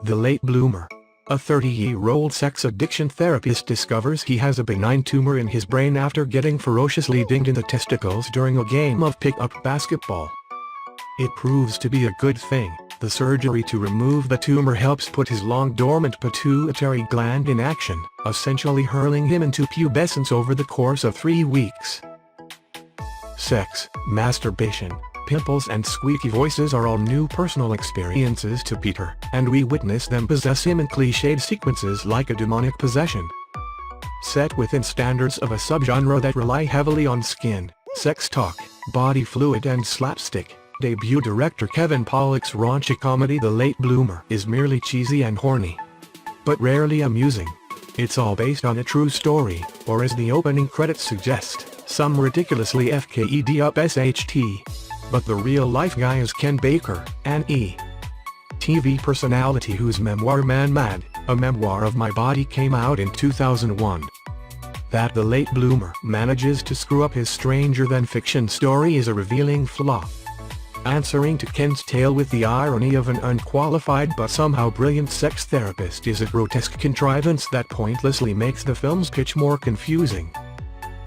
The late bloomer. A 30-year-old sex addiction therapist discovers he has a benign tumor in his brain after getting ferociously dinged in the testicles during a game of pick-up basketball. It proves to be a good thing. The surgery to remove the tumor helps put his long-dormant pituitary gland in action, essentially hurling him into pubescence over the course of 3 weeks. Sex, masturbation, pimples and squeaky voices are all new personal experiences to Peter, and we witness them possess him in cliched sequences like a demonic possession. Set within standards of a subgenre that rely heavily on skin, sex talk, body fluid and slapstick, debut director Kevin Pollak's raunchy comedy The Late Bloomer is merely cheesy and horny, but rarely amusing. It's all based on a true story, or as the opening credits suggest, some ridiculously FKED up SHT. But the real-life guy is Ken Baker, an TV personality whose memoir Man Mad, a memoir of my body came out in 2001. That The Late Bloomer manages to screw up his stranger-than-fiction story is a revealing flaw. Answering to Ken's tale with the irony of an unqualified but somehow brilliant sex therapist is a grotesque contrivance that pointlessly makes the film's pitch more confusing.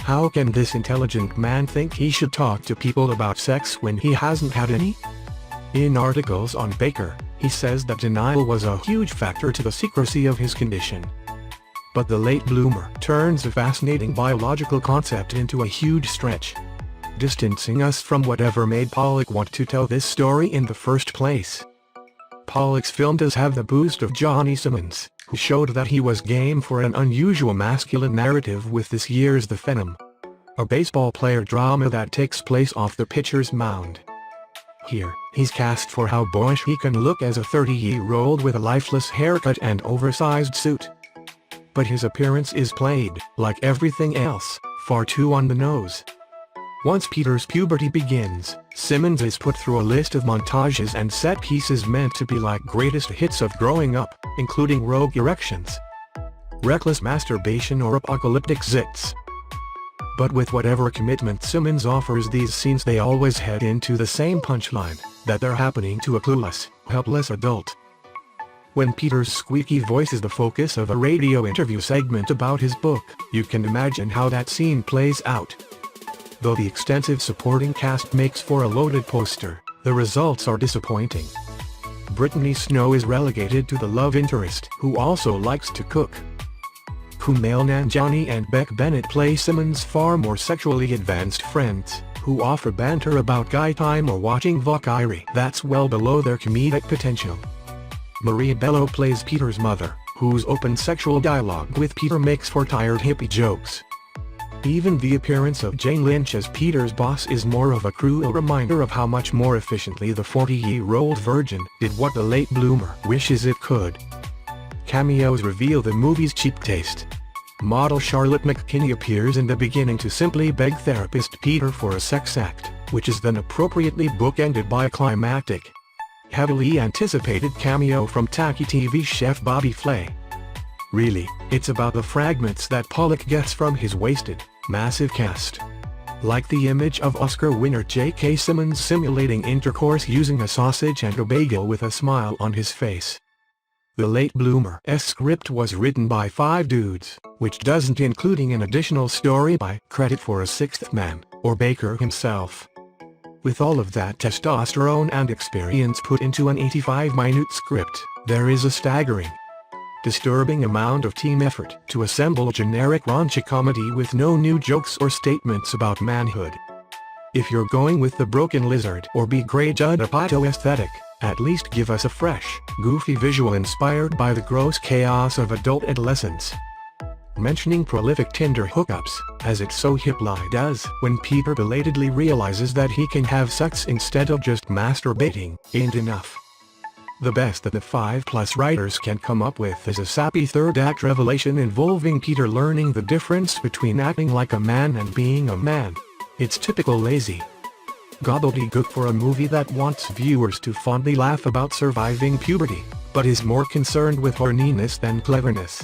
How can this intelligent man think he should talk to people about sex when he hasn't had any? In articles on Baker, he says that denial was a huge factor to the secrecy of his condition. But The Late Bloomer turns a fascinating biological concept into a huge stretch, distancing us from whatever made Pollak want to tell this story in the first place. Pollak's film does have the boost of Johnny Simmons, who showed that he was game for an unusual masculine narrative with this year's The Phenom, a baseball player drama that takes place off the pitcher's mound. Here, he's cast for how boyish he can look as a 30-year-old with a lifeless haircut and oversized suit. But his appearance is played, like everything else, far too on the nose. Once Peter's puberty begins, Simmons is put through a list of montages and set pieces meant to be like greatest hits of growing up, including rogue erections, reckless masturbation or apocalyptic zits. But with whatever commitment Simmons offers these scenes, they always head into the same punchline, that they're happening to a clueless, helpless adult. When Peter's squeaky voice is the focus of a radio interview segment about his book, you can imagine how that scene plays out. Though the extensive supporting cast makes for a loaded poster, the results are disappointing. Brittany Snow is relegated to the love interest who also likes to cook. Kumail Nanjiani and Beck Bennett play Simmons' far more sexually advanced friends, who offer banter about guy time or watching Valkyrie that's well below their comedic potential. Maria Bello plays Peter's mother, whose open sexual dialogue with Peter makes for tired hippie jokes. Even the appearance of Jane Lynch as Peter's boss is more of a cruel reminder of how much more efficiently the 40-year-old virgin did what The Late Bloomer wishes it could. Cameos reveal the movie's cheap taste. Model Charlotte McKinney appears in the beginning to simply beg therapist Peter for a sex act, which is then appropriately bookended by a climactic, heavily anticipated cameo from tacky TV chef Bobby Flay. Really, it's about the fragments that Pollak gets from his wasted, massive cast. Like the image of Oscar winner J.K. Simmons simulating intercourse using a sausage and a bagel with a smile on his face. The Late Bloomer's script was written by 5 dudes, which doesn't including an additional story by credit for a 6th man, or Baker himself. With all of that testosterone and experience put into an 85-minute script, there is a staggering, disturbing amount of team effort to assemble a generic raunchy comedy with no new jokes or statements about manhood. If you're going with the Broken Lizard or B. Grey Judd Apatow aesthetic, at least give us a fresh, goofy visual inspired by the gross chaos of adult adolescence. Mentioning prolific Tinder hookups, as it so hiply does when Peter belatedly realizes that he can have sex instead of just masturbating, ain't enough. The best that the 5+ writers can come up with is a sappy third-act revelation involving Peter learning the difference between acting like a man and being a man. It's typical lazy gobbledygook for a movie that wants viewers to fondly laugh about surviving puberty, but is more concerned with horniness than cleverness.